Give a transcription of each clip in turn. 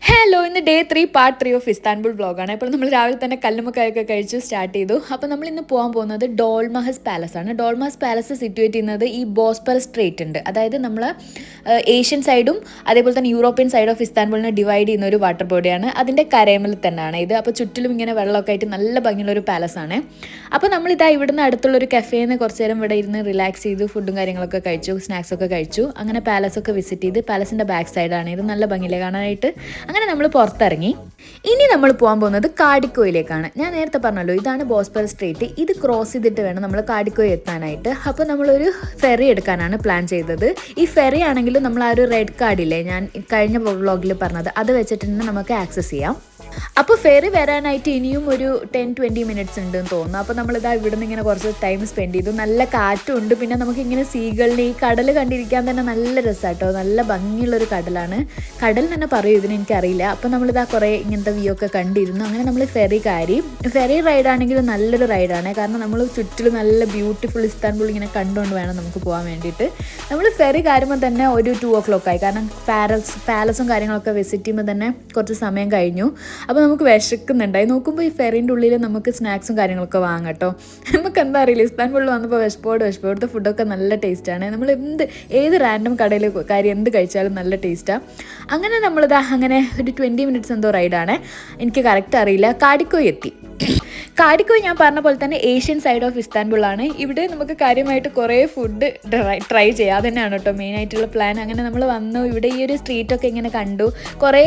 Hello, ഇന്ന് day 3 part 3 of Istanbul വ്ളോഗാണ്. അപ്പോൾ നമ്മൾ രാവിലെ തന്നെ കല്ലുമ്മക്കായൊക്കെ കഴിച്ച് സ്റ്റാർട്ട് ചെയ്തു. അപ്പോൾ നമ്മൾ ഇന്ന് പോകാൻ പോകുന്നത് ഡോൾമഹസ് പാലസ് ആണ്. ഡോൾമഹസ് പാലസ് സിറ്റുവേറ്റ് ചെയ്യുന്നത് ഈ ബോസ്പറസ് സ്ട്രേറ്റ് ഉണ്ട്, അതായത് നമ്മൾ ഏഷ്യൻ സൈഡും അതേപോലെ തന്നെ യൂറോപ്യൻ സൈഡ് ഓഫ് ഇസ്താൻബുളിനെ ഡിവൈഡ് ചെയ്യുന്ന ഒരു വാട്ടർ ബോഡിയാണ്. അതിൻ്റെ കരേമിൽ തന്നെയാണ് ഇത്. അപ്പോൾ ചുറ്റിലും ഇങ്ങനെ വെള്ളമൊക്കെ ആയിട്ട് നല്ല ഭംഗിയുള്ളൊരു പാലസാണ്. അപ്പോൾ നമ്മളിതാ ഇവിടുന്ന് അടുത്തുള്ളൊരു കഫേയിൽ നിന്ന് കുറച്ച് നേരം ഇവിടെ ഇരുന്ന് റിലാക്സ് ചെയ്തു, ഫുഡും കാര്യങ്ങളൊക്കെ കഴിച്ചു, സ്നാക്സൊക്കെ കഴിച്ചു. അങ്ങനെ പാലസൊക്കെ വിസിറ്റ് ചെയ്ത് പാലസിൻ്റെ ബാക്ക് സൈഡാണ് ഇത്. നല്ല ഭംഗിയിലെ കാണാനായിട്ട്. അങ്ങനെ നമ്മൾ പുറത്തിറങ്ങി. ഇനി നമ്മൾ പോകാൻ പോകുന്നത് കാഡിക്കോയിലേക്കാണ്. ഞാൻ നേരത്തെ പറഞ്ഞല്ലോ, ഇതാണ് ബോസ്പറസ് സ്ട്രേറ്റ്. ഇത് ക്രോസ് ചെയ്തിട്ട് വേണം നമ്മൾ കാഡിക്കോയി എത്താനായിട്ട്. അപ്പോൾ നമ്മളൊരു ഫെറി എടുക്കാനാണ് പ്ലാൻ ചെയ്തത്. ഈ ഫെറി ആണെങ്കിലും നമ്മൾ ആ ഒരു റെഡ് കാർഡില്ലേ, ഞാൻ കഴിഞ്ഞ വ്ളോഗിൽ പറഞ്ഞത്, അത് വെച്ചിട്ട് തന്നെ നമുക്ക് ആക്സസ് ചെയ്യാം. അപ്പോൾ ഫെറി വരാനായിട്ട് ഇനിയും ഒരു 10-20 മിനിറ്റ്സ് ഉണ്ടെന്ന് തോന്നുന്നു. അപ്പോൾ നമ്മളിതാ ഇവിടുന്ന് ഇങ്ങനെ കുറച്ച് ടൈം സ്പെൻഡ് ചെയ്തു. നല്ല കാറ്റും ഉണ്ട്. പിന്നെ നമുക്കിങ്ങനെ സീകളിനെ ഈ കടൽ കണ്ടിരിക്കാൻ തന്നെ നല്ല രസമാട്ടോ. നല്ല ഭംഗിയുള്ളൊരു കടലാണ്. കടൽ തന്നെ പറയും ഇതിന്, എനിക്കറിയില്ല. അപ്പോൾ നമ്മളിതാ കുറേ ഇങ്ങനത്തെ വ്യൂ ഒക്കെ കണ്ടിരുന്നു. അങ്ങനെ നമ്മൾ ഫെറി കയറി. ഫെറി റൈഡാണെങ്കിലും നല്ലൊരു റൈഡാണ്. കാരണം നമ്മൾ ചുറ്റിലും നല്ല ബ്യൂട്ടിഫുൾ ഇസ്താൻബുൾ ഇങ്ങനെ കണ്ടുകൊണ്ട് വേണം നമുക്ക് പോകാൻ വേണ്ടിയിട്ട്. നമ്മൾ ഫെറി കയറുമ്പോൾ തന്നെ ഒരു 2 o'clock ആയി. കാരണം പാലസും കാര്യങ്ങളൊക്കെ വിസിറ്റ് ചെയ്യുമ്പോൾ തന്നെ കുറച്ച് സമയം കഴിഞ്ഞു. അപ്പോൾ നമുക്ക് വിശക്കുന്നുണ്ടായി. നോക്കുമ്പോൾ ഈ ഫെറിൻ്റെ ഉള്ളിൽ നമുക്ക് സ്നാക്സും കാര്യങ്ങളൊക്കെ വാങ്ങാം കേട്ടോ. നമുക്ക് എന്താ അറിയില്ല, ഇസ്താൻബുളിൽ വന്നപ്പോൾ വിശപ്പോടുത്തെ ഫുഡൊക്കെ നല്ല ടേസ്റ്റാണ്. നമ്മൾ ഏത് റാൻഡം കടയിൽ കാര്യം എന്ത് കഴിച്ചാലും നല്ല ടേസ്റ്റാണ്. അങ്ങനെ നമ്മളിതാ അങ്ങനെ ഒരു 20 മിനിറ്റ്സ് എന്തോ റൈഡാണ്, എനിക്ക് കറക്റ്റ് അറിയില്ല. കാഡിക്കോയി എത്തി. കാഡിക്കോയി ഞാൻ പറഞ്ഞ പോലെ തന്നെ ഏഷ്യൻ സൈഡ് ഓഫ് ഇസ്താൻബുളാണ്. ഇവിടെ നമുക്ക് കാര്യമായിട്ട് കുറേ ഫുഡ് ട്രൈ ചെയ്യാം. അത് തന്നെയാണ് കേട്ടോ മെയിനായിട്ടുള്ള പ്ലാൻ. അങ്ങനെ നമ്മൾ വന്നു. ഇവിടെ ഈ ഒരു സ്ട്രീറ്റൊക്കെ ഇങ്ങനെ കണ്ടു. കുറേ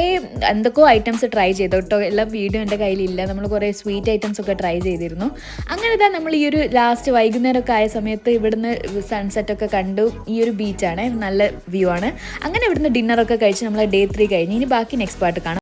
എന്തൊക്കെയോ ഐറ്റംസ് ട്രൈ ചെയ്തു കേട്ടോ. എല്ലാം വീഡിയോ എൻ്റെ കയ്യിലില്ല. നമ്മൾ കുറേ സ്വീറ്റ് ഐറ്റംസ് ഒക്കെ ട്രൈ ചെയ്തിരുന്നു. അങ്ങനെ തന്നെ നമ്മൾ ഈ ഒരു ലാസ്റ്റ് വൈകുന്നേരമൊക്കെ ആയ സമയത്ത് ഇവിടുന്ന് സൺസെറ്റൊക്കെ കണ്ടു. ഈ ഒരു ബീച്ചാണ്, നല്ല വ്യൂ ആണ്. അങ്ങനെ ഇവിടുന്ന് ഡിന്നറൊക്കെ കഴിച്ച് നമ്മൾ ഡേ 3 കഴിഞ്ഞ്. ഇനി ബാക്കി നെക്സ്റ്റ് പാർട്ട് കാണാം.